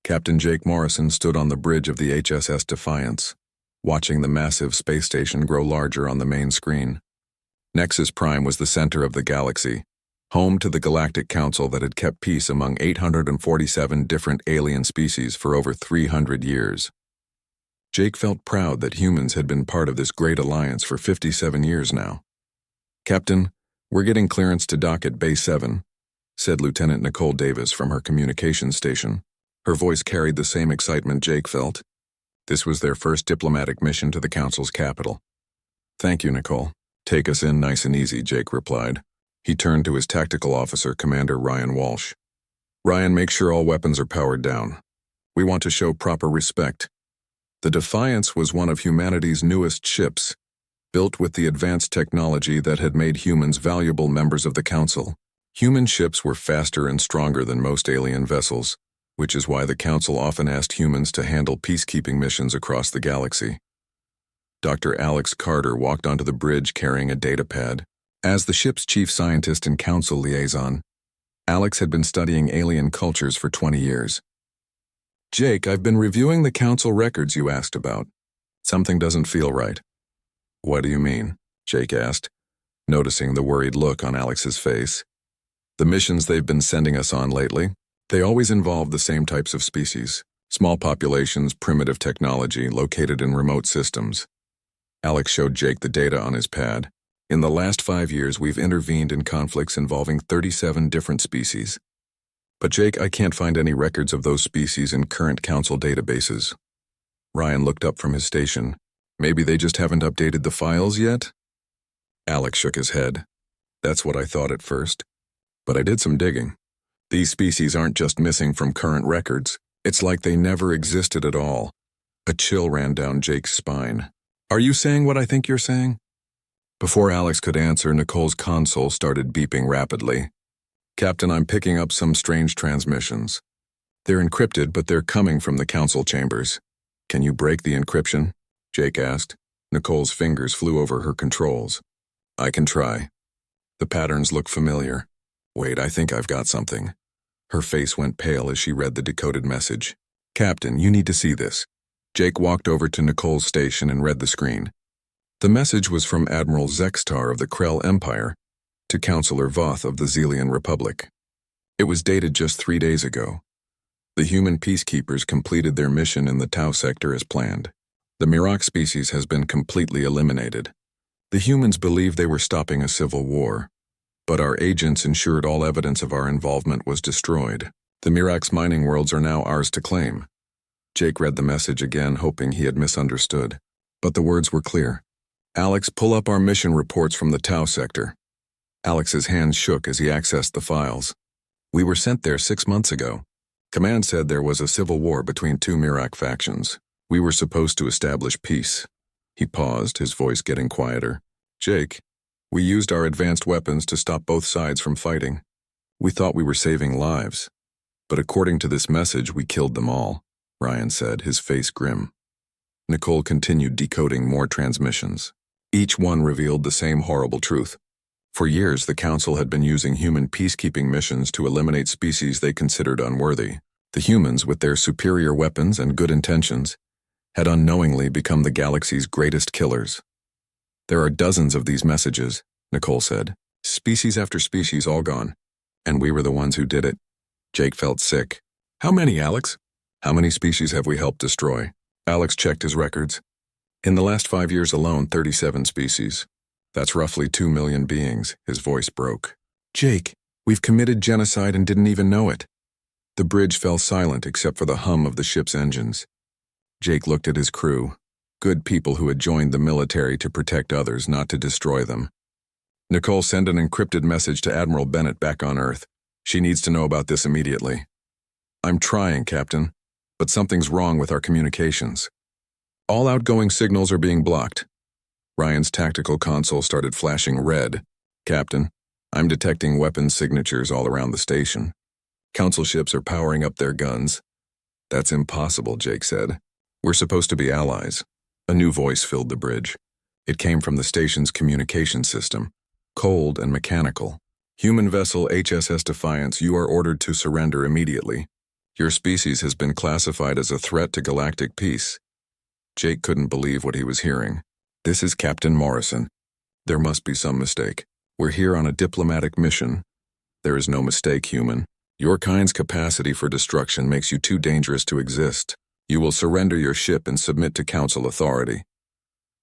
Captain Jake Morrison stood on the bridge of the HSS Defiance, watching the massive space station grow larger on the main screen. Nexus Prime was the center of the galaxy, home to the Galactic Council that had kept peace among 847 different alien species for over 300 years. Jake felt proud that humans had been part of this great alliance for 57 years now. "Captain, we're getting clearance to dock at Bay 7, said Lieutenant Nicole Davis from her communications station. Her voice carried the same excitement Jake felt. This was their first diplomatic mission to the Council's capital. "Thank you, Nicole. Take us in nice and easy," Jake replied. He turned to his tactical officer, Commander Ryan Walsh. "Ryan, make sure all weapons are powered down. We want to show proper respect." The Defiance was one of humanity's newest ships, built with the advanced technology that had made humans valuable members of the Council. Human ships were faster and stronger than most alien vessels, which is why the Council often asked humans to handle peacekeeping missions across the galaxy. Dr. Alex Carter walked onto the bridge carrying a datapad. As the ship's chief scientist and Council liaison, Alex had been studying alien cultures for 20 years. "Jake, I've been reviewing the Council records you asked about. Something doesn't feel right." "What do you mean?" Jake asked, noticing the worried look on Alex's face. "The missions they've been sending us on lately, they always involve the same types of species. Small populations, primitive technology, located in remote systems." Alex showed Jake the data on his pad. "In the last 5 years, we've intervened in conflicts involving 37 different species. But Jake, I can't find any records of those species in current Council databases." Ryan looked up from his station. "Maybe they just haven't updated the files yet?" Alex shook his head. "That's what I thought at first. But I did some digging. These species aren't just missing from current records. It's like they never existed at all." A chill ran down Jake's spine. "Are you saying what I think you're saying?" Before Alex could answer, Nicole's console started beeping rapidly. "Captain, I'm picking up some strange transmissions. They're encrypted, but they're coming from the Council chambers. Can you break the encryption?" Jake asked. Nicole's fingers flew over her controls. "I can try. The patterns look familiar. Wait, I think I've got something." Her face went pale as she read the decoded message. "Captain, you need to see this." Jake walked over to Nicole's station and read the screen. The message was from Admiral Zextar of the Krell Empire to Counselor Voth of the Zelian Republic. It was dated just 3 days ago. The human peacekeepers completed their mission in the Tau sector as planned. The Mirak species has been completely eliminated. The humans believed they were stopping a civil war, but our agents ensured all evidence of our involvement was destroyed. The Mirak's mining worlds are now ours to claim. Jake read the message again, hoping he had misunderstood. But the words were clear. "Alex, pull up our mission reports from the Tau sector." Alex's hands shook as he accessed the files. "We were sent there 6 months ago. Command said there was a civil war between 2 Mirak factions. We were supposed to establish peace." He paused, his voice getting quieter. "Jake, we used our advanced weapons to stop both sides from fighting. We thought we were saving lives. But according to this message, we killed them all," Ryan said, his face grim. Nicole continued decoding more transmissions. Each one revealed the same horrible truth. For years, the Council had been using human peacekeeping missions to eliminate species they considered unworthy. The humans, with their superior weapons and good intentions, had unknowingly become the galaxy's greatest killers. "There are dozens of these messages," Nicole said. "Species after species all gone. And we were the ones who did it." Jake felt sick. "How many, Alex? How many species have we helped destroy?" Alex checked his records. "In the last 5 years alone, 37 species. That's roughly 2 million beings." His voice broke. "Jake, we've committed genocide and didn't even know it." The bridge fell silent except for the hum of the ship's engines. Jake looked at his crew. Good people who had joined the military to protect others, not to destroy them. "Nicole, send an encrypted message to Admiral Bennett back on Earth. She needs to know about this immediately." "I'm trying, Captain, but something's wrong with our communications. All outgoing signals are being blocked." Ryan's tactical console started flashing red. "Captain, I'm detecting weapons signatures all around the station. Council ships are powering up their guns." "That's impossible," Jake said. "We're supposed to be allies." A new voice filled the bridge. It came from the station's communication system, cold and mechanical. "Human vessel HSS Defiance, you are ordered to surrender immediately. Your species has been classified as a threat to galactic peace. Jake couldn't believe what he was hearing. This is Captain Morrison. There must be some mistake. We're here on a diplomatic mission. There is no mistake, human. Your kind's capacity for destruction makes you too dangerous to exist. You will surrender your ship and submit to Council authority.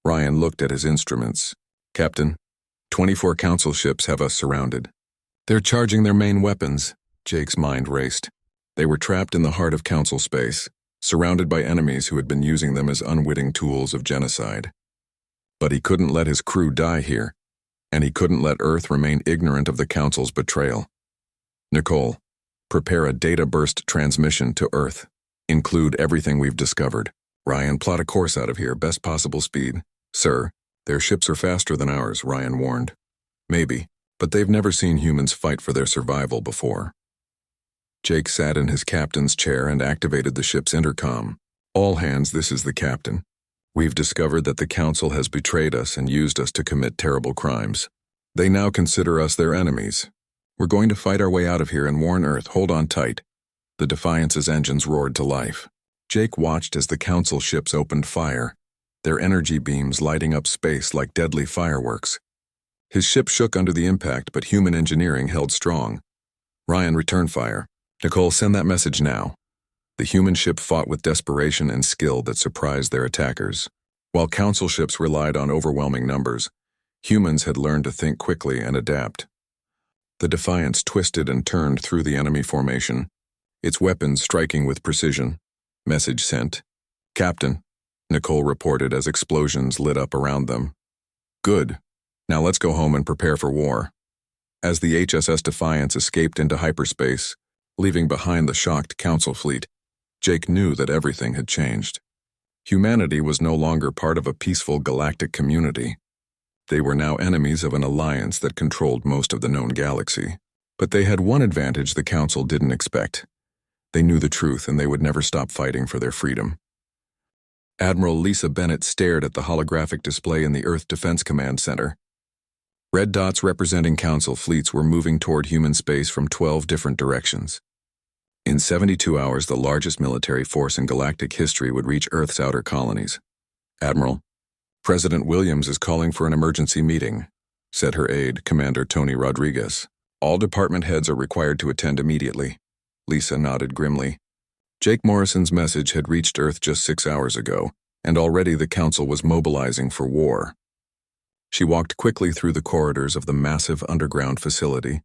Ryan looked at his instruments. Captain, 24 Council ships have us surrounded. They're charging their main weapons. Jake's mind raced. They were trapped in the heart of Council space, surrounded by enemies who had been using them as unwitting tools of genocide. But he couldn't let his crew die here, and he couldn't let Earth remain ignorant of the Council's betrayal. Nicole, prepare a data burst transmission to Earth. Include everything we've discovered. Ryan, plot a course out of here, best possible speed. Sir, their ships are faster than ours, Ryan warned. Maybe, but they've never seen humans fight for their survival before. Jake sat in his captain's chair and activated the ship's intercom. All hands, this is the captain. We've discovered that the Council has betrayed us and used us to commit terrible crimes. They now consider us their enemies. We're going to fight our way out of here and warn Earth. Hold on tight. The Defiance's engines roared to life. Jake watched as the Council ships opened fire, their energy beams lighting up space like deadly fireworks. His ship shook under the impact, but human engineering held strong. Ryan, return fire. Nicole, send that message now. The human ship fought with desperation and skill that surprised their attackers. While Council ships relied on overwhelming numbers, humans had learned to think quickly and adapt. The Defiance twisted and turned through the enemy formation, its weapons striking with precision. Message sent. Captain, Nicole reported as explosions lit up around them. Good. Now let's go home and prepare for war. As the HSS Defiance escaped into hyperspace, leaving behind the shocked Council fleet, Jake knew that everything had changed. Humanity was no longer part of a peaceful galactic community. They were now enemies of an alliance that controlled most of the known galaxy. But they had one advantage the Council didn't expect. They knew the truth, and they would never stop fighting for their freedom. Admiral Lisa Bennett stared at the holographic display in the Earth Defense Command Center. Red dots representing Council fleets were moving toward human space from 12 different directions. In 72 hours, the largest military force in galactic history would reach Earth's outer colonies. Admiral, President Williams is calling for an emergency meeting, said her aide, Commander Tony Rodriguez. All department heads are required to attend immediately. Lisa nodded grimly. Jake Morrison's message had reached Earth just 6 hours ago, and already the Council was mobilizing for war. She walked quickly through the corridors of the massive underground facility,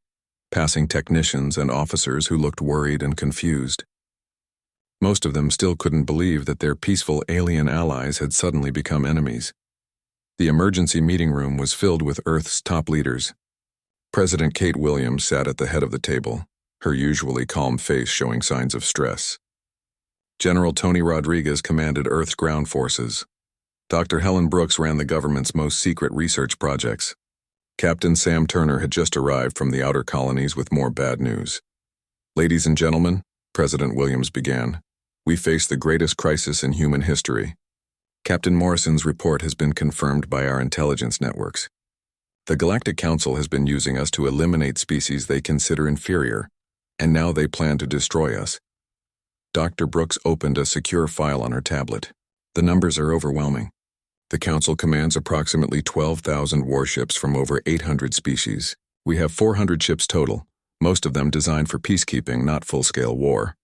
passing technicians and officers who looked worried and confused. Most of them still couldn't believe that their peaceful alien allies had suddenly become enemies. The emergency meeting room was filled with Earth's top leaders. President Kate Williams sat at the head of the table, her usually calm face showing signs of stress. General Tony Rodriguez commanded Earth's ground forces. Dr. Helen Brooks ran the government's most secret research projects. Captain Sam Turner had just arrived from the outer colonies with more bad news. Ladies and gentlemen, President Williams began, we face the greatest crisis in human history. Captain Morrison's report has been confirmed by our intelligence networks. The Galactic Council has been using us to eliminate species they consider inferior, and now they plan to destroy us. Dr. Brooks opened a secure file on her tablet. The numbers are overwhelming. The Council commands approximately 12,000 warships from over 800 species. We have 400 ships total, most of them designed for peacekeeping, not full-scale war.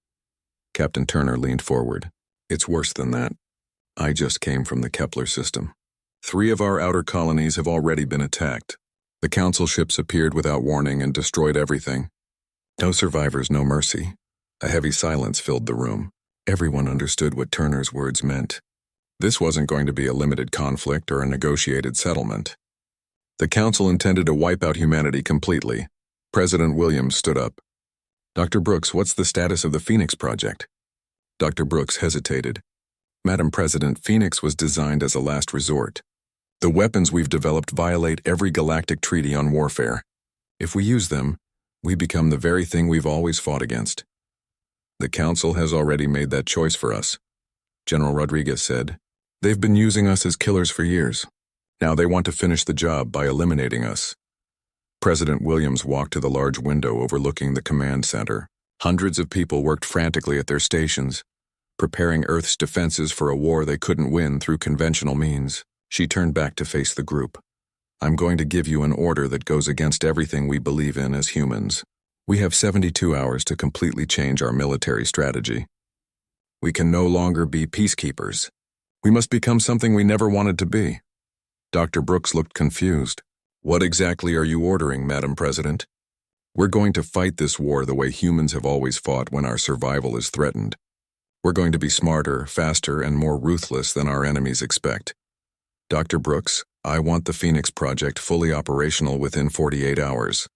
Captain Turner leaned forward. It's worse than that. I just came from the Kepler system. 3 of our outer colonies have already been attacked. The Council ships appeared without warning and destroyed everything. No survivors, no mercy. A heavy silence filled the room. Everyone understood what Turner's words meant. This wasn't going to be a limited conflict or a negotiated settlement. The Council intended to wipe out humanity completely. President Williams stood up. Dr. Brooks, what's the status of the Phoenix Project? Dr. Brooks hesitated. Madam President, Phoenix was designed as a last resort. The weapons we've developed violate every galactic treaty on warfare. If we use them, we become the very thing we've always fought against. The Council has already made that choice for us, General Rodriguez said. They've been using us as killers for years. Now they want to finish the job by eliminating us. President Williams walked to the large window overlooking the command center. Hundreds of people worked frantically at their stations, preparing Earth's defenses for a war they couldn't win through conventional means. She turned back to face the group. I'm going to give you an order that goes against everything we believe in as humans. We have 72 hours to completely change our military strategy. We can no longer be peacekeepers. We must become something we never wanted to be. Dr. Brooks looked confused. What exactly are you ordering, Madam President? We're going to fight this war the way humans have always fought when our survival is threatened. We're going to be smarter, faster, and more ruthless than our enemies expect. Dr. Brooks, I want the Phoenix Project fully operational within 48 hours.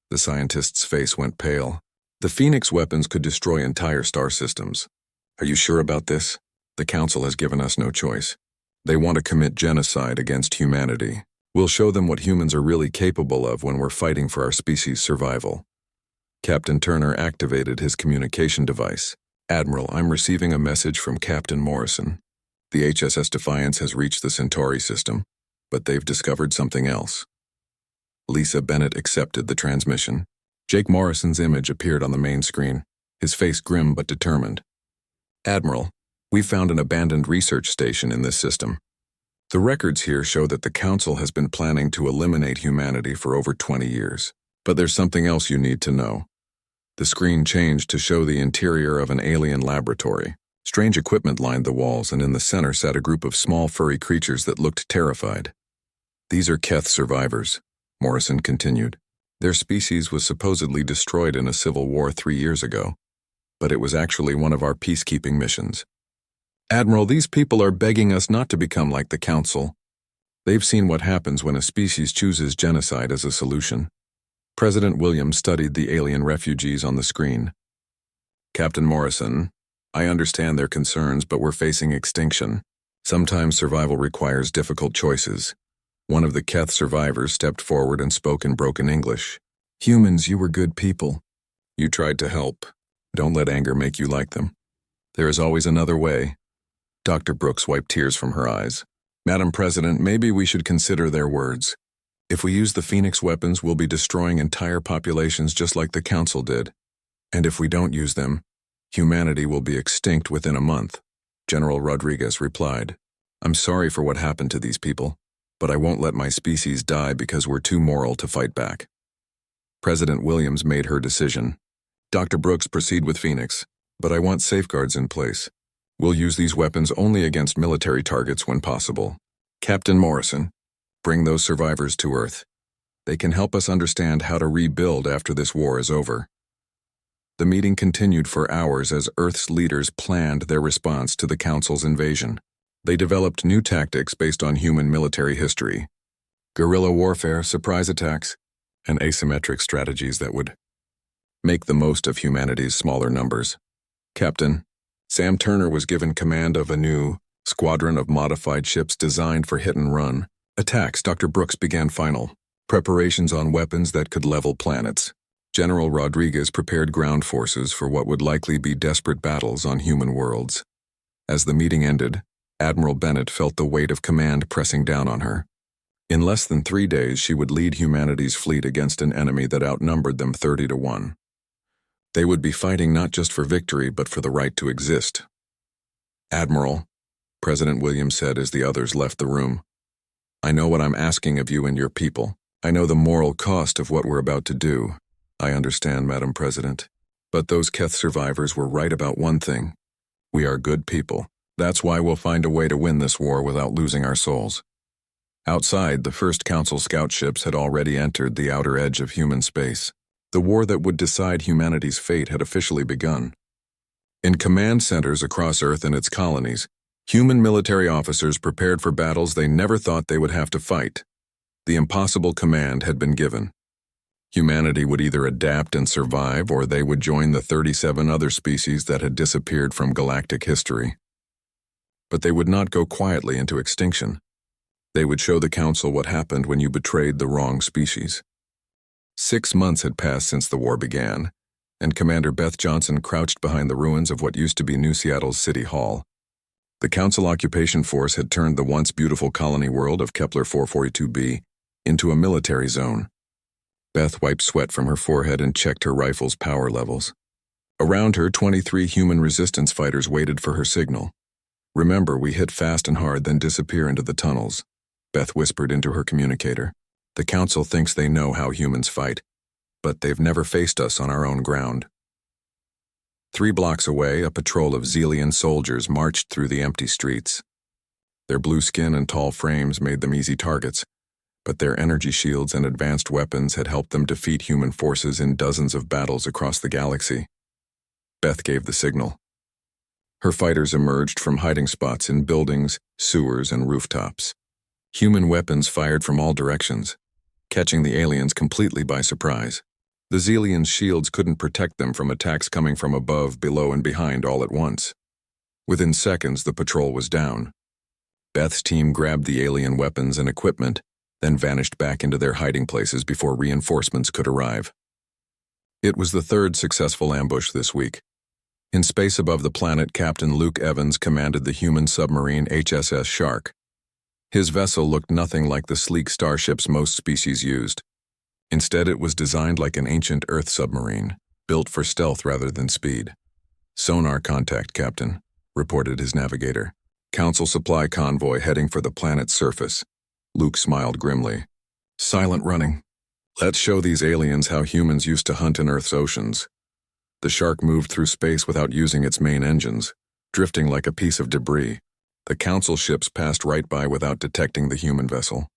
The scientist's face went pale. The Phoenix weapons could destroy entire star systems. Are you sure about this? The Council has given us no choice. They want to commit genocide against humanity. We'll show them what humans are really capable of when we're fighting for our species' survival. Captain Turner activated his communication device. Admiral, I'm receiving a message from Captain Morrison. The HSS Defiance has reached the Centauri system, but they've discovered something else. Lisa Bennett accepted the transmission. Jake Morrison's image appeared on the main screen, his face grim but determined. Admiral, we found an abandoned research station in this system. The records here show that the Council has been planning to eliminate humanity for over 20 years. But there's something else you need to know. The screen changed to show the interior of an alien laboratory. Strange equipment lined the walls, and in the center sat a group of small furry creatures that looked terrified. These are Keth survivors, Morrison continued. Their species was supposedly destroyed in a civil war 3 years ago, but it was actually one of our peacekeeping missions. Admiral, these people are begging us not to become like the Council. They've seen what happens when a species chooses genocide as a solution. President Williams studied the alien refugees on the screen. Captain Morrison, I understand their concerns, but we're facing extinction. Sometimes survival requires difficult choices. One of the Keth survivors stepped forward and spoke in broken English. Humans, you were good people. You tried to help. Don't let anger make you like them. There is always another way. Dr. Brooks wiped tears from her eyes. Madam President, maybe we should consider their words. If we use the Phoenix weapons, we'll be destroying entire populations just like the Council did. And if we don't use them, humanity will be extinct within a month. General Rodriguez replied, I'm sorry for what happened to these people, but I won't let my species die because we're too moral to fight back. President Williams made her decision. Dr. Brooks, proceed with Phoenix, but I want safeguards in place. We'll use these weapons only against military targets when possible. Captain Morrison, bring those survivors to Earth. They can help us understand how to rebuild after this war is over. The meeting continued for hours as Earth's leaders planned their response to the Council's invasion. They developed new tactics based on human military history. Guerrilla warfare, surprise attacks, and asymmetric strategies that would make the most of humanity's smaller numbers. Captain, Sam Turner was given command of a new squadron of modified ships designed for hit-and-run attacks. Dr. Brooks began final preparations on weapons that could level planets. General Rodriguez prepared ground forces for what would likely be desperate battles on human worlds. As the meeting ended, Admiral Bennett felt the weight of command pressing down on her. In less than 3 days, she would lead humanity's fleet against an enemy that outnumbered them 30-1. They would be fighting not just for victory, but for the right to exist. Admiral, President Williams said as the others left the room, I know what I'm asking of you and your people. I know the moral cost of what we're about to do. I understand, Madam President. But those Keth survivors were right about one thing. We are good people. That's why we'll find a way to win this war without losing our souls. Outside, the first Council scout ships had already entered the outer edge of human space. The war that would decide humanity's fate had officially begun. In command centers across Earth and its colonies, human military officers prepared for battles they never thought they would have to fight. The impossible command had been given. Humanity would either adapt and survive, or they would join the 37 other species that had disappeared from galactic history. But they would not go quietly into extinction. They would show the Council what happened when you betrayed the wrong species. 6 months had passed since the war began, and Commander Beth Johnson crouched behind the ruins of what used to be New Seattle's City Hall. The Council occupation force had turned the once beautiful colony world of Kepler 442b into a military zone. Beth wiped sweat from her forehead and checked her rifle's power levels. Around her, 23 human resistance fighters waited for her signal. "Remember, we hit fast and hard, then disappear into the tunnels," Beth whispered into her communicator. "The Council thinks they know how humans fight, but they've never faced us on our own ground." 3 blocks away, a patrol of Xelian soldiers marched through the empty streets. Their blue skin and tall frames made them easy targets, but their energy shields and advanced weapons had helped them defeat human forces in dozens of battles across the galaxy. Beth gave the signal. Her fighters emerged from hiding spots in buildings, sewers, and rooftops. Human weapons fired from all directions, catching the aliens completely by surprise. The Xelians' shields couldn't protect them from attacks coming from above, below, and behind all at once. Within seconds, the patrol was down. Beth's team grabbed the alien weapons and equipment, then vanished back into their hiding places before reinforcements could arrive. It was the 3rd successful ambush this week. In space above the planet, Captain Luke Evans commanded the human submarine HSS Shark. His vessel looked nothing like the sleek starships most species used. Instead, it was designed like an ancient Earth submarine, built for stealth rather than speed. "Sonar contact, Captain," reported his navigator. "Council supply convoy heading for the planet's surface." Luke smiled grimly. "Silent running. Let's show these aliens how humans used to hunt in Earth's oceans." The Shark moved through space without using its main engines, drifting like a piece of debris. The Council ships passed right by without detecting the human vessel.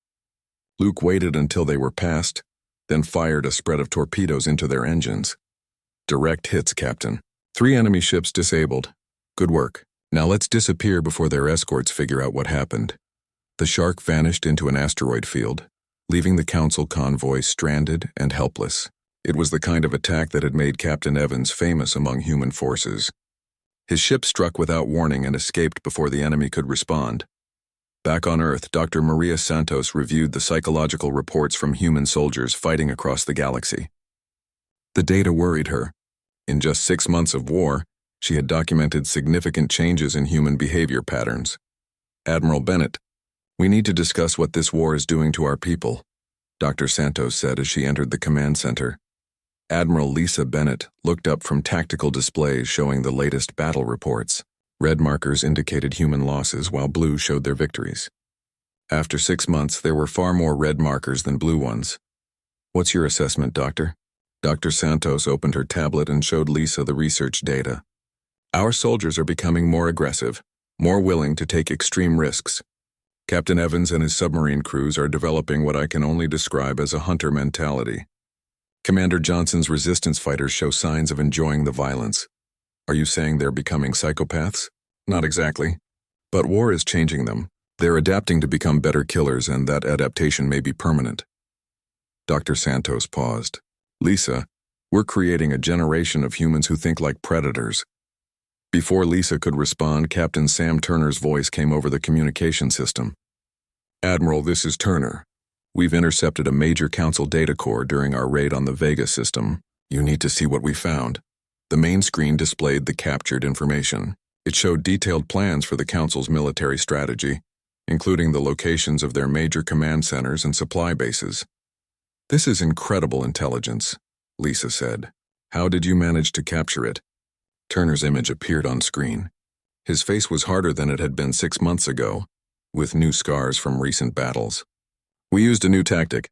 Luke waited until they were past, then fired a spread of torpedoes into their engines. "Direct hits, Captain. 3 enemy ships disabled. Good work. Now let's disappear before their escorts figure out what happened." The Shark vanished into an asteroid field, leaving the Council convoy stranded and helpless. It was the kind of attack that had made Captain Evans famous among human forces. His ship struck without warning and escaped before the enemy could respond. Back on Earth, Dr. Maria Santos reviewed the psychological reports from human soldiers fighting across the galaxy. The data worried her. In just 6 months of war, she had documented significant changes in human behavior patterns. "Admiral Bennett, we need to discuss what this war is doing to our people," Dr. Santos said as she entered the command center. Admiral Lisa Bennett looked up from tactical displays showing the latest battle reports. Red markers indicated human losses, while blue showed their victories. After 6 months, there were far more red markers than blue ones. "What's your assessment, Doctor?" Dr. Santos opened her tablet and showed Lisa the research data. "Our soldiers are becoming more aggressive, more willing to take extreme risks. Captain Evans and his submarine crews are developing what I can only describe as a hunter mentality. Commander Johnson's resistance fighters show signs of enjoying the violence. Are you saying they're becoming psychopaths? Not exactly. But war is changing them. They're adapting to become better killers, and that adaptation may be permanent." Dr. Santos paused. "Lisa, we're creating a generation of humans who think like predators." Before Lisa could respond, Captain Sam Turner's voice came over the communication system. "Admiral, this is Turner. We've intercepted a major Council data core during our raid on the Vega system. You need to see what we found." The main screen displayed the captured information. It showed detailed plans for the Council's military strategy, including the locations of their major command centers and supply bases. "This is incredible intelligence," Lisa said. "How did you manage to capture it?" Turner's image appeared on screen. His face was harder than it had been 6 months ago, with new scars from recent battles. "We used a new tactic.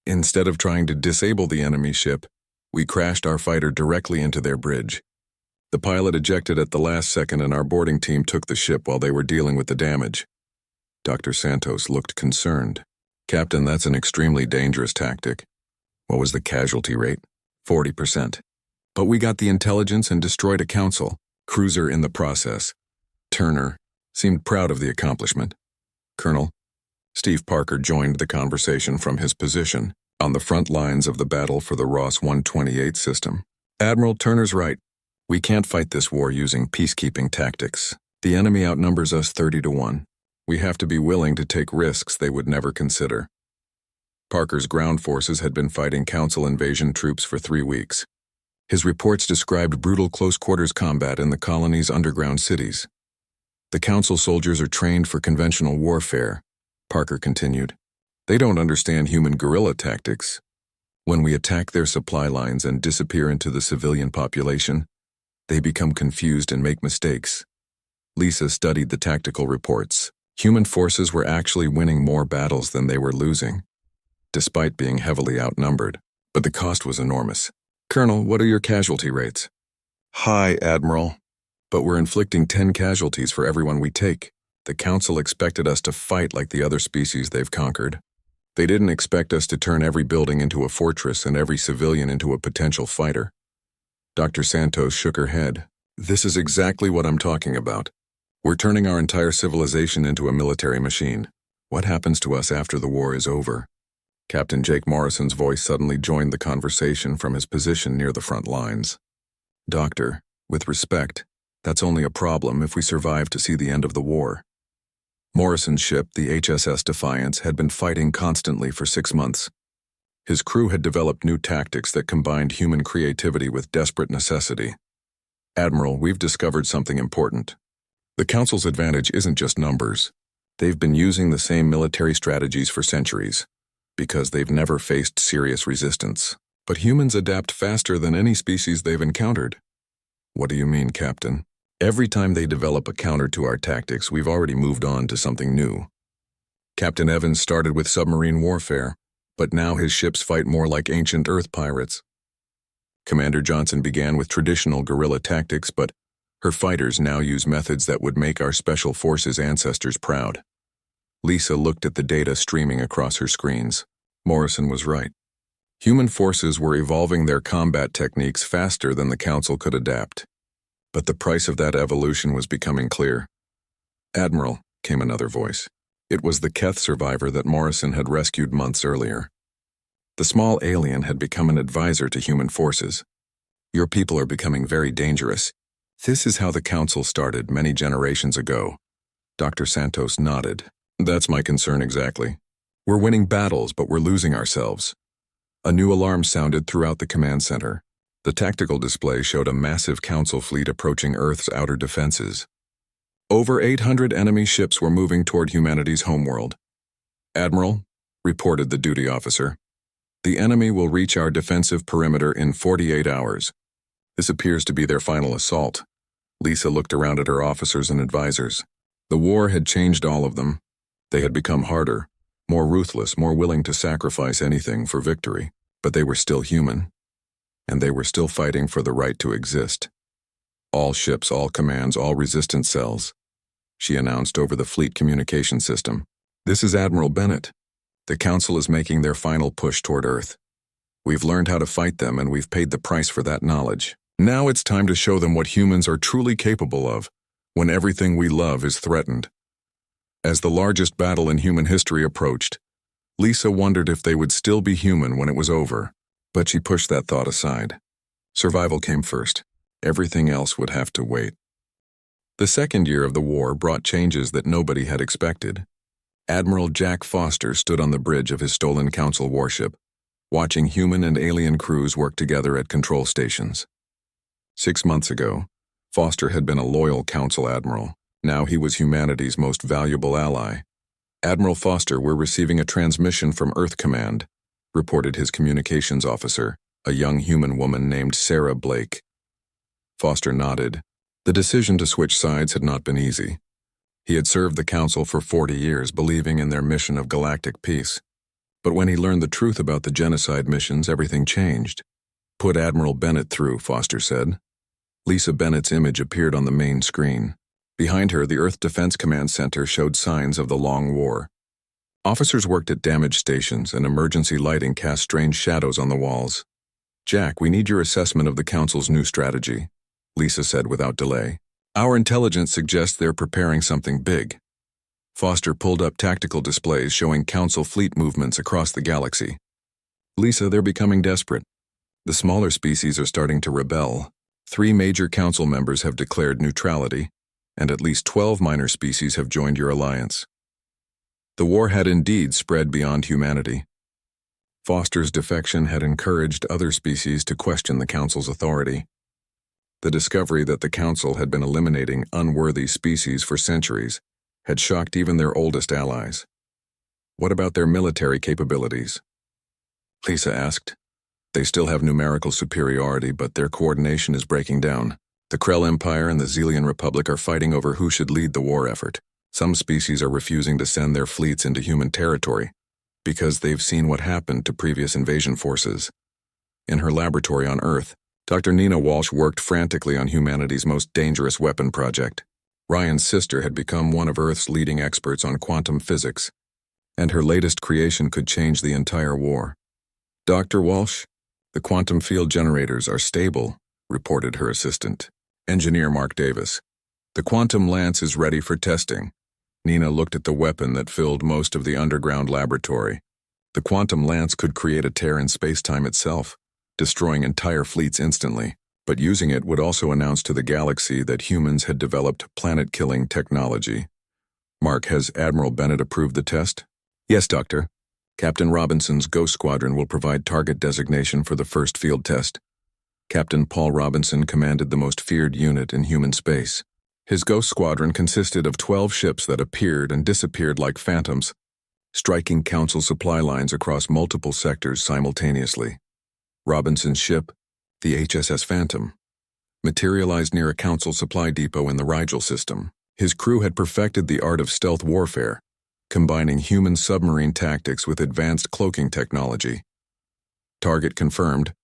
Instead of trying to disable the enemy ship, we crashed our fighter directly into their bridge. The pilot ejected at the last second and our boarding team took the ship while they were dealing with the damage." Dr. Santos looked concerned. "Captain, that's an extremely dangerous tactic. What was the casualty rate?" 40%. "But we got the intelligence and destroyed a Council cruiser in the process." Turner seemed proud of the accomplishment. "Colonel," Steve Parker joined the conversation from his position on the front lines of the battle for the Ross 128 system. "Admiral, Turner's right. We can't fight this war using peacekeeping tactics. The enemy outnumbers us 30-1. We have to be willing to take risks they would never consider." Parker's ground forces had been fighting Council invasion troops for 3 weeks. His reports described brutal close-quarters combat in the colony's underground cities. "The Council soldiers are trained for conventional warfare," Parker continued. "They don't understand human guerrilla tactics. When we attack their supply lines and disappear into the civilian population, They become confused and make mistakes. Lisa studied the tactical reports. Human forces were actually winning more battles than they were losing, despite being heavily outnumbered. But the cost was enormous. "Colonel, what are your casualty rates?" "High, Admiral. But we're inflicting 10 casualties for everyone we take. The Council expected us to fight like the other species they've conquered. They didn't expect us to turn every building into a fortress and every civilian into a potential fighter." Dr. Santos shook her head. "This is exactly what I'm talking about. We're turning our entire civilization into a military machine. What happens to us after the war is over?" Captain Jake Morrison's voice suddenly joined the conversation from his position near the front lines. "Doctor, with respect, that's only a problem if we survive to see the end of the war." Morrison's ship, the HSS Defiance, had been fighting constantly for 6 months. His crew had developed new tactics that combined human creativity with desperate necessity. "Admiral, we've discovered something important. The Council's advantage isn't just numbers. They've been using the same military strategies for centuries, because they've never faced serious resistance. But humans adapt faster than any species they've encountered." "What do you mean, Captain?" "Every time they develop a counter to our tactics, we've already moved on to something new. Captain Evans started with submarine warfare, but now his ships fight more like ancient Earth pirates. Commander Johnson began with traditional guerrilla tactics, but her fighters now use methods that would make our Special Forces ancestors proud." Lisa looked at the data streaming across her screens. Morrison was right. Human forces were evolving their combat techniques faster than the Council could adapt. But the price of that evolution was becoming clear. "Admiral," came another voice. It was the Keth survivor that Morrison had rescued months earlier. The small alien had become an advisor to human forces. "Your people are becoming very dangerous. This is how the Council started many generations ago." Dr. Santos nodded. "That's my concern exactly. We're winning battles, but we're losing ourselves." A new alarm sounded throughout the command center. The tactical display showed a massive Council fleet approaching Earth's outer defenses. Over 800 enemy ships were moving toward humanity's homeworld. "Admiral," reported the duty officer, "the enemy will reach our defensive perimeter in 48 hours. This appears to be their final assault." Lisa looked around at her officers and advisors. The war had changed all of them. They had become harder, more ruthless, more willing to sacrifice anything for victory. But they were still human. And they were still fighting for the right to exist. "All ships, all commands, all resistance cells," she announced over the fleet communication system. "This is Admiral Bennett. The Council is making their final push toward Earth. We've learned how to fight them, and we've paid the price for that knowledge. Now it's time to show them what humans are truly capable of when everything we love is threatened." As the largest battle in human history approached, Lisa wondered if they would still be human when it was over. But she pushed that thought aside. Survival came first. Everything else would have to wait. The second year of the war brought changes that nobody had expected. Admiral Jack Foster stood on the bridge of his stolen Council warship, watching human and alien crews work together at control stations. 6 months ago, Foster had been a loyal Council admiral. Now he was humanity's most valuable ally. "Admiral Foster, we're receiving a transmission from Earth Command," reported his communications officer, a young human woman named Sarah Blake. Foster nodded. The decision to switch sides had not been easy. He had served the Council for 40 years, believing in their mission of galactic peace. But when he learned the truth about the genocide missions, everything changed. "Put Admiral Bennett through," Foster said. Lisa Bennett's image appeared on the main screen. Behind her, the Earth Defense Command Center showed signs of the long war. Officers worked at damaged stations, and emergency lighting cast strange shadows on the walls. "Jack, we need your assessment of the Council's new strategy," Lisa said without delay. "Our intelligence suggests they're preparing something big." Foster pulled up tactical displays showing Council fleet movements across the galaxy. "Lisa, they're becoming desperate. The smaller species are starting to rebel. 3 major Council members have declared neutrality, and at least 12 minor species have joined your alliance." The war had indeed spread beyond humanity. Foster's defection had encouraged other species to question the Council's authority. The discovery that the Council had been eliminating unworthy species for centuries had shocked even their oldest allies. "What about their military capabilities?" Lisa asked. "They still have numerical superiority, but their coordination is breaking down. The Krell Empire and the Zelian Republic are fighting over who should lead the war effort. Some species are refusing to send their fleets into human territory because they've seen what happened to previous invasion forces. In her laboratory on Earth, Dr. Nina Walsh worked frantically on humanity's most dangerous weapon project. Ryan's sister had become one of Earth's leading experts on quantum physics, and her latest creation could change the entire war. Dr. Walsh, the quantum field generators are stable, reported her assistant, Engineer Mark Davis. The quantum lance is ready for testing. Nina looked at the weapon that filled most of the underground laboratory. The quantum lance could create a tear in space-time itself, destroying entire fleets instantly, but using it would also announce to the galaxy that humans had developed planet-killing technology. Mark, has Admiral Bennett approved the test? Yes, Doctor. Captain Robinson's Ghost Squadron will provide target designation for the first field test. Captain Paul Robinson commanded the most feared unit in human space. His Ghost Squadron consisted of 12 ships that appeared and disappeared like phantoms, striking Council supply lines across multiple sectors simultaneously. Robinson's ship, the HSS Phantom, materialized near a Council supply depot in the Rigel system. His crew had perfected the art of stealth warfare, combining human submarine tactics with advanced cloaking technology. Target confirmed,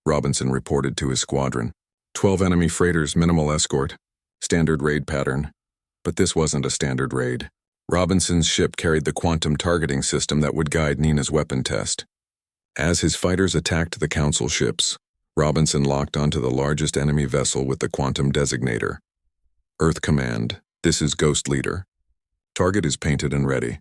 Robinson reported to his squadron. 12 enemy freighters, minimal escort, standard raid pattern. But this wasn't a standard raid. Robinson's ship carried the quantum targeting system that would guide Nina's weapon test. As his fighters attacked the Council ships, Robinson locked onto the largest enemy vessel with the quantum designator. Earth Command, this is Ghost Leader. Target is painted and ready.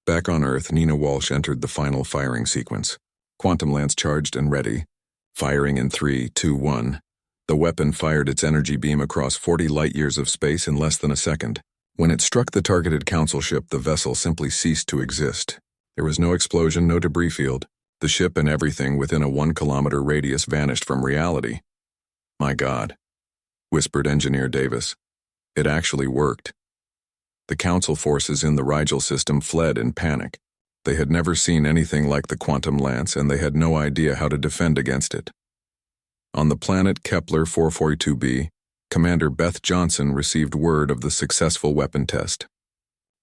Back on Earth, Nina Walsh entered the final firing sequence. Quantum lance charged and ready. Firing in 3, 2, 1. The weapon fired its energy beam across 40 light-years of space in less than a second. When it struck the targeted Council ship, the vessel simply ceased to exist. There was no explosion, no debris field. The ship and everything within a 1-kilometer radius vanished from reality. My God, whispered Engineer Davis. It actually worked. The Council forces in the Rigel system fled in panic. They had never seen anything like the quantum lance, and they had no idea how to defend against it. On the planet Kepler 442b, Commander Beth Johnson received word of the successful weapon test.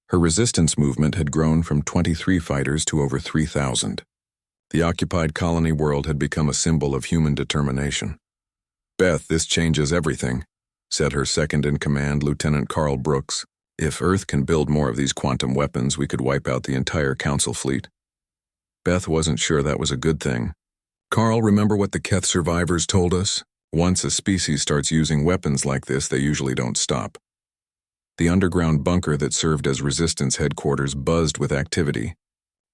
Her resistance movement had grown from 23 fighters to over 3,000. The occupied colony world had become a symbol of human determination. Beth, this changes everything, said her second-in-command, Lieutenant Carl Brooks. If Earth can build more of these quantum weapons, we could wipe out the entire Council fleet. Beth wasn't sure that was a good thing. Carl, remember what the Keth survivors told us? Once a species starts using weapons like this, they usually don't stop. The underground bunker that served as Resistance headquarters buzzed with activity.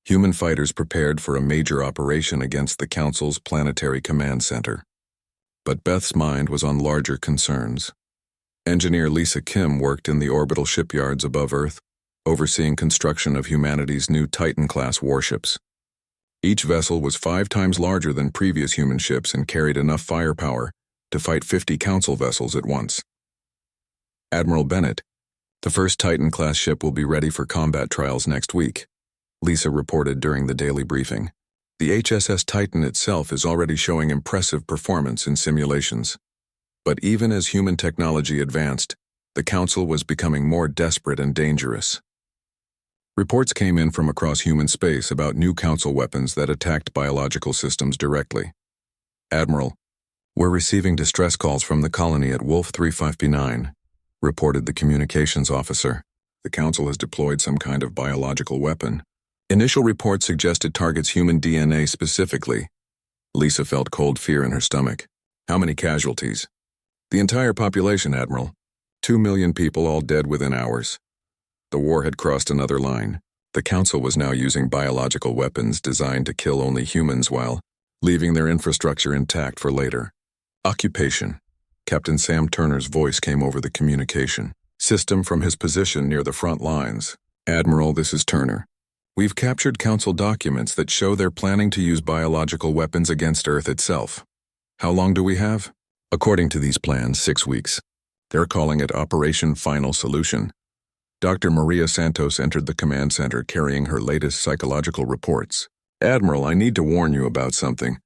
Human fighters prepared for a major operation against the Council's planetary command center. But Beth's mind was on larger concerns. Engineer Lisa Kim worked in the orbital shipyards above Earth, overseeing construction of humanity's new Titan-class warships. Each vessel was 5 times larger than previous human ships and carried enough firepower to fight 50 Council vessels at once. Admiral Bennett, the first Titan-class ship will be ready for combat trials next week, Lisa reported during the daily briefing. The HSS Titan itself is already showing impressive performance in simulations. But even as human technology advanced, the Council was becoming more desperate and dangerous. Reports came in from across human space about new Council weapons that attacked biological systems directly. Admiral, we're receiving distress calls from the colony at Wolf 35P9, reported the communications officer. The Council has deployed some kind of biological weapon. Initial reports suggested targets human DNA specifically. Lisa felt cold fear in her stomach. How many casualties? The entire population, Admiral. 2 million people, all dead within hours. The war had crossed another line. The Council was now using biological weapons designed to kill only humans while leaving their infrastructure intact for later. Occupation. Captain Sam Turner's voice came over the communication system from his position near the front lines. Admiral, this is Turner. We've captured Council documents that show they're planning to use biological weapons against Earth itself. How long do we have? According to these plans, 6 weeks. They're calling it Operation Final Solution. Dr. Maria Santos entered the command center carrying her latest psychological reports. Admiral, I need to warn you about something.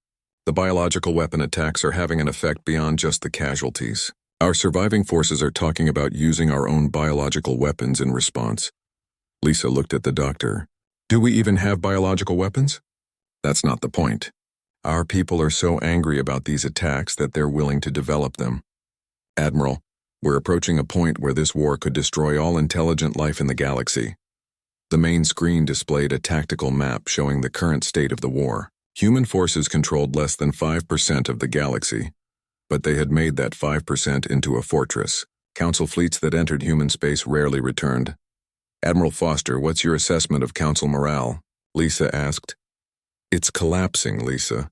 The biological weapon attacks are having an effect beyond just the casualties. Our surviving forces are talking about using our own biological weapons in response. Lisa looked at the doctor. Do we even have biological weapons? That's not the point. Our people are so angry about these attacks that they're willing to develop them. Admiral, we're approaching a point where this war could destroy all intelligent life in the galaxy. The main screen displayed a tactical map showing the current state of the war. Human forces controlled less than 5% of the galaxy, but they had made that 5% into a fortress. Council fleets that entered human space rarely returned. Admiral Foster, what's your assessment of Council morale? Lisa asked. It's collapsing, Lisa.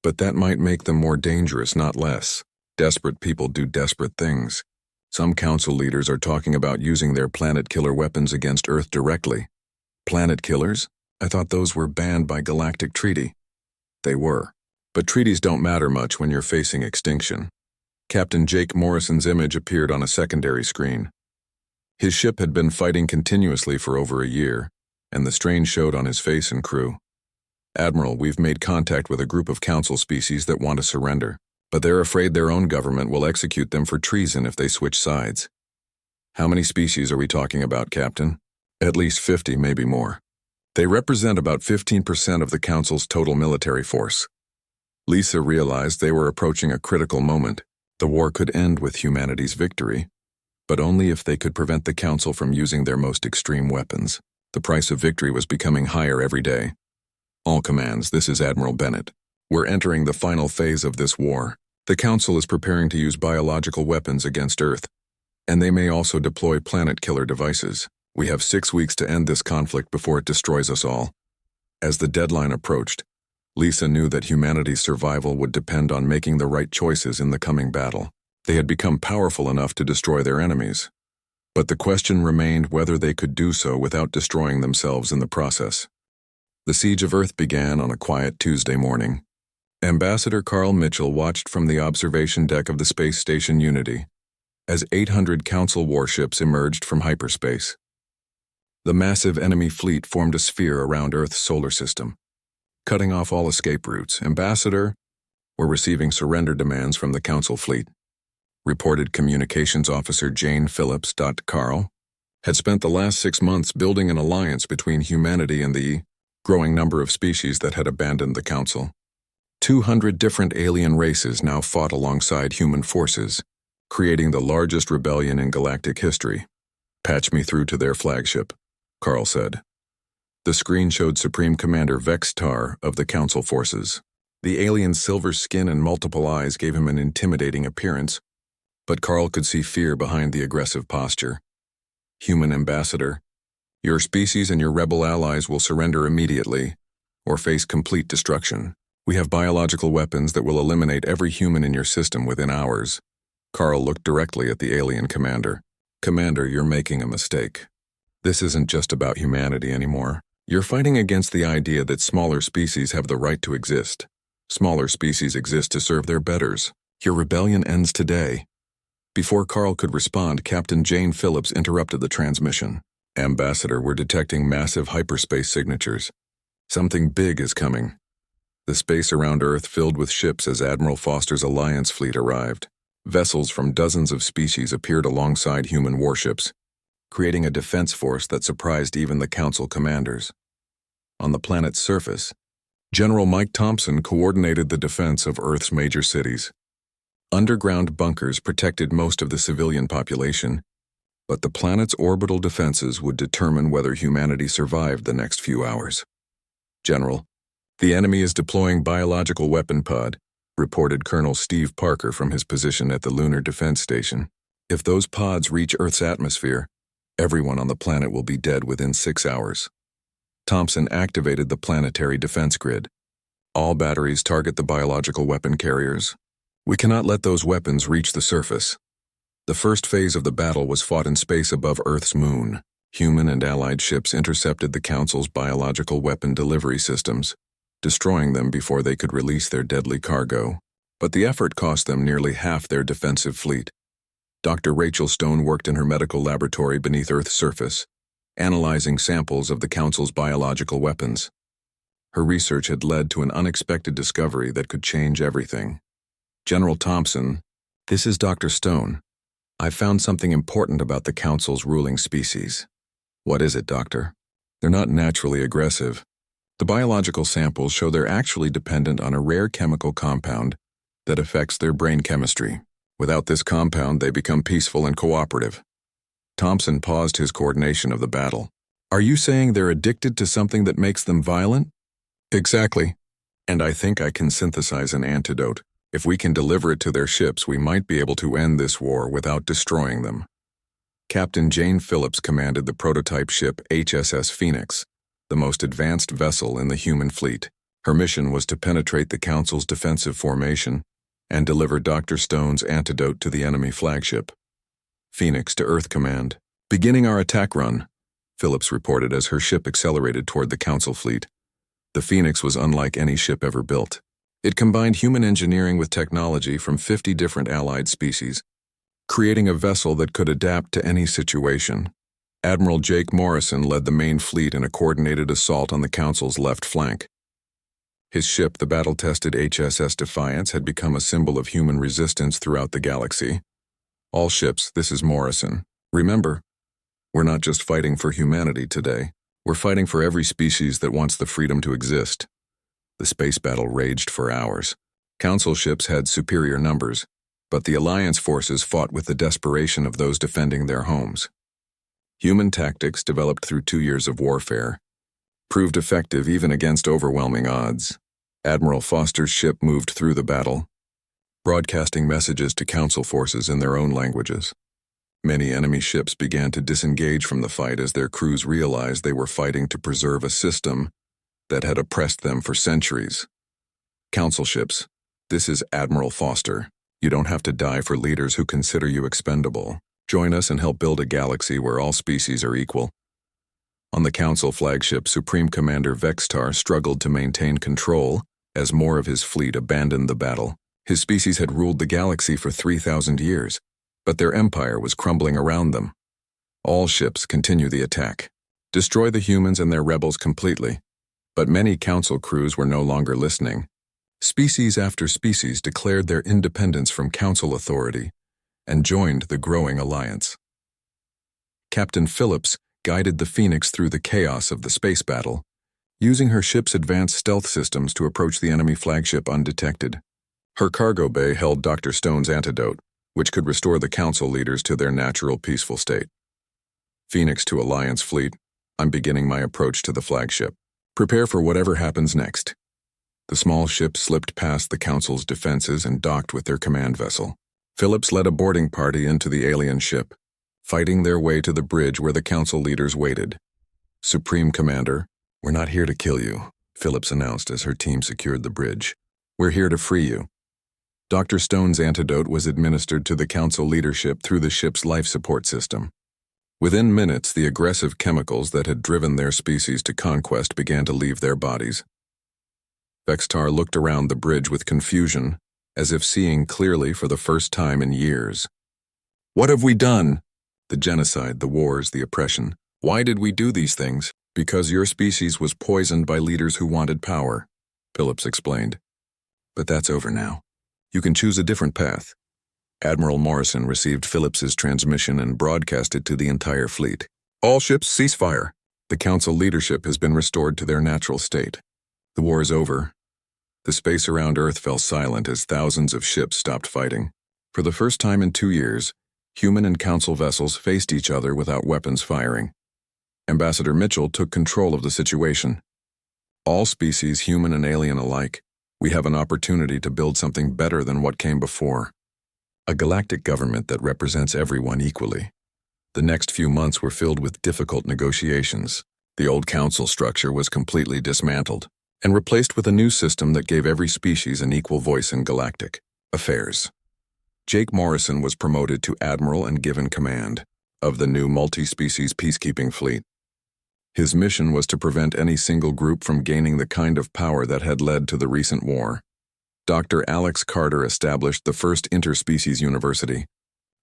But that might make them more dangerous, not less. Desperate people do desperate things. Some council leaders are talking about using their planet-killer weapons against Earth directly. Planet killers? I thought those were banned by Galactic Treaty. They were. But treaties don't matter much when you're facing extinction. Captain Jake Morrison's image appeared on a secondary screen. His ship had been fighting continuously for over a year, and the strain showed on his face and crew. Admiral, we've made contact with a group of council species that want to surrender, but they're afraid their own government will execute them for treason if they switch sides. How many species are we talking about, Captain? At least 50, maybe more. They represent about 15% of the Council's total military force. Lisa realized they were approaching a critical moment. The war could end with humanity's victory, but only if they could prevent the Council from using their most extreme weapons. The price of victory was becoming higher every day. All commands, this is Admiral Bennett. We're entering the final phase of this war. The Council is preparing to use biological weapons against Earth, and they may also deploy planet-killer devices. We have 6 weeks to end this conflict before it destroys us all. As the deadline approached, Lisa knew that humanity's survival would depend on making the right choices in the coming battle. They had become powerful enough to destroy their enemies, but the question remained whether they could do so without destroying themselves in the process. The siege of Earth began on a quiet Tuesday morning. Ambassador Carl Mitchell watched from the observation deck of the space station Unity as 800 Council warships emerged from hyperspace. The massive enemy fleet formed a sphere around Earth's solar system, cutting off all escape routes. Ambassador, we're receiving surrender demands from the Council fleet, reported Communications Officer Jane Phillips. Carl had spent the last 6 months building an alliance between humanity and the growing number of species that had abandoned the Council. 200 different alien races now fought alongside human forces, creating the largest rebellion in galactic history. Patch me through to their flagship, Carl said. The screen showed Supreme Commander Vex Tar of the Council forces. The alien's silver skin and multiple eyes gave him an intimidating appearance, but Carl could see fear behind the aggressive posture. Human Ambassador, your species and your rebel allies will surrender immediately, or face complete destruction. We have biological weapons that will eliminate every human in your system within hours. Carl looked directly at the alien commander. Commander, you're making a mistake. This isn't just about humanity anymore. You're fighting against the idea that smaller species have the right to exist. Smaller species exist to serve their betters. Your rebellion ends today. Before Carl could respond, Captain Jane Phillips interrupted the transmission. Ambassador, we're detecting massive hyperspace signatures. Something big is coming. The space around Earth filled with ships as Admiral Foster's Alliance fleet arrived. Vessels from dozens of species appeared alongside human warships, creating a defense force that surprised even the Council commanders. On the planet's surface, General Mike Thompson coordinated the defense of Earth's major cities. Underground bunkers protected most of the civilian population, but the planet's orbital defenses would determine whether humanity survived the next few hours. General, the enemy is deploying biological weapon pod, reported Colonel Steve Parker from his position at the Lunar Defense Station. If those pods reach Earth's atmosphere, everyone on the planet will be dead within 6 hours. Thompson activated the planetary defense grid. All batteries target the biological weapon carriers. We cannot let those weapons reach the surface. The first phase of the battle was fought in space above Earth's moon. Human and allied ships intercepted the Council's biological weapon delivery systems, destroying them before they could release their deadly cargo. But the effort cost them nearly half their defensive fleet. Dr. Rachel Stone worked in her medical laboratory beneath Earth's surface, analyzing samples of the Council's biological weapons. Her research had led to an unexpected discovery that could change everything. General Thompson, This is Dr. Stone. I've found something important about the Council's ruling species. What is it, Doctor? They're not naturally aggressive. The biological samples show they're actually dependent on a rare chemical compound that affects their brain chemistry. Without this compound, they become peaceful and cooperative. Thompson paused his coordination of the battle. Are you saying they're addicted to something that makes them violent? Exactly. And I think I can synthesize an antidote. If we can deliver it to their ships, we might be able to end this war without destroying them. Captain Jane Phillips commanded the prototype ship HSS Phoenix, the most advanced vessel in the human fleet. Her mission was to penetrate the Council's defensive formation and deliver Dr. Stone's antidote to the enemy flagship. Phoenix to Earth Command. Beginning our attack run, Phillips reported as her ship accelerated toward the Council fleet. The Phoenix was unlike any ship ever built. It combined human engineering with technology from 50 different allied species, creating a vessel that could adapt to any situation. Admiral Jake Morrison led the main fleet in a coordinated assault on the Council's left flank. His ship, the battle-tested HSS Defiance, had become a symbol of human resistance throughout the galaxy. All ships, this is Morrison. Remember, we're not just fighting for humanity today. We're fighting for every species that wants the freedom to exist. The space battle raged for hours. Council ships had superior numbers, but the Alliance forces fought with the desperation of those defending their homes. Human tactics, developed through 2 years of warfare, proved effective even against overwhelming odds. Admiral Foster's ship moved through the battle, broadcasting messages to Council forces in their own languages. Many enemy ships began to disengage from the fight as their crews realized they were fighting to preserve a system that had oppressed them for centuries. Council ships, this is Admiral Foster. You don't have to die for leaders who consider you expendable. Join us and help build a galaxy where all species are equal. On the Council flagship, Supreme Commander Vextar struggled to maintain control as more of his fleet abandoned the battle. His species had ruled the galaxy for 3,000 years, but their empire was crumbling around them. All ships continue the attack. Destroy the humans and their rebels completely. But many Council crews were no longer listening. Species after species declared their independence from Council authority and joined the growing alliance. Captain Phillips guided the Phoenix through the chaos of the space battle, using her ship's advanced stealth systems to approach the enemy flagship undetected. Her cargo bay held Dr. Stone's antidote, which could restore the Council leaders to their natural peaceful state. Phoenix to Alliance fleet, I'm beginning my approach to the flagship. Prepare for whatever happens next. The small ship slipped past the Council's defenses and docked with their command vessel. Phillips led a boarding party into the alien ship, fighting their way to the bridge where the Council leaders waited. Supreme Commander, we're not here to kill you, Phillips announced as her team secured the bridge. We're here to free you. Dr. Stone's antidote was administered to the Council leadership through the ship's life support system. Within minutes, the aggressive chemicals that had driven their species to conquest began to leave their bodies. Vextar looked around the bridge with confusion, as if seeing clearly for the first time in years. What have we done? The genocide, the wars, the oppression. Why did we do these things? Because your species was poisoned by leaders who wanted power, Phillips explained. But that's over now. You can choose a different path. Admiral Morrison received Phillips's transmission and broadcast it to the entire fleet. All ships cease fire. The Council leadership has been restored to their natural state. The war is over. The space around Earth fell silent as thousands of ships stopped fighting. For the first time in 2 years, human and Council vessels faced each other without weapons firing. Ambassador Mitchell took control of the situation. All species, human and alien alike, we have an opportunity to build something better than what came before. A galactic government that represents everyone equally. The next few months were filled with difficult negotiations. The old Council structure was completely dismantled and replaced with a new system that gave every species an equal voice in galactic affairs. Jake Morrison was promoted to Admiral and given command of the new multi-species peacekeeping fleet. His mission was to prevent any single group from gaining the kind of power that had led to the recent war. Dr. Alex Carter established the first interspecies university,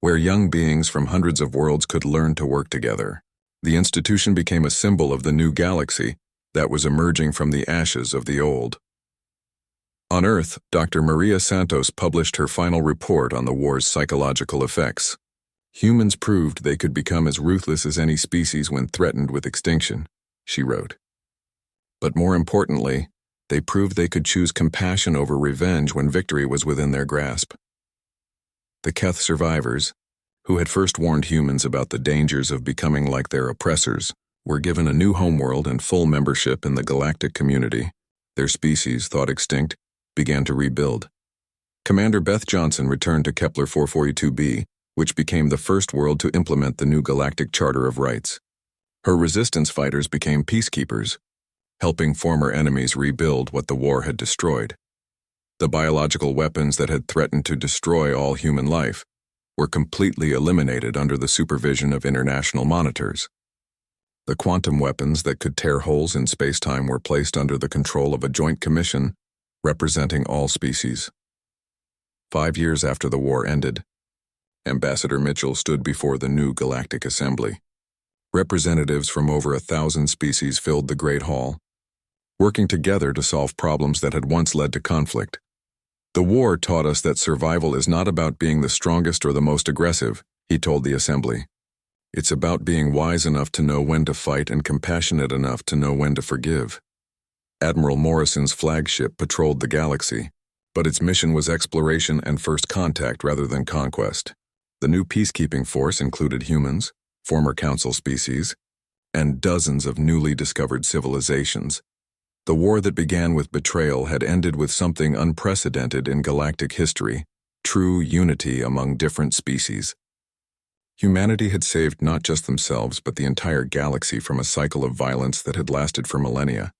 where young beings from hundreds of worlds could learn to work together. The institution became a symbol of the new galaxy that was emerging from the ashes of the old. On Earth, Dr. Maria Santos published her final report on the war's psychological effects. Humans proved they could become as ruthless as any species when threatened with extinction, she wrote. But more importantly, they proved they could choose compassion over revenge when victory was within their grasp. The Keth survivors, who had first warned humans about the dangers of becoming like their oppressors, were given a new homeworld and full membership in the galactic community. Their species, thought extinct, began to rebuild. Commander Beth Johnson returned to Kepler 442b, which became the first world to implement the new Galactic Charter of Rights. Her resistance fighters became peacekeepers, helping former enemies rebuild what the war had destroyed. The biological weapons that had threatened to destroy all human life were completely eliminated under the supervision of international monitors. The quantum weapons that could tear holes in space-time were placed under the control of a joint commission representing all species. 5 years after the war ended, Ambassador Mitchell stood before the new Galactic Assembly. Representatives from over 1,000 species filled the Great Hall, working together to solve problems that had once led to conflict. The war taught us that survival is not about being the strongest or the most aggressive, he told the Assembly. It's about being wise enough to know when to fight and compassionate enough to know when to forgive. Admiral Morrison's flagship patrolled the galaxy, but its mission was exploration and first contact rather than conquest. The new peacekeeping force included humans, former council species, and dozens of newly discovered civilizations. The war that began with betrayal had ended with something unprecedented in galactic history: true unity among different species. Humanity had saved not just themselves but the entire galaxy from a cycle of violence that had lasted for millennia.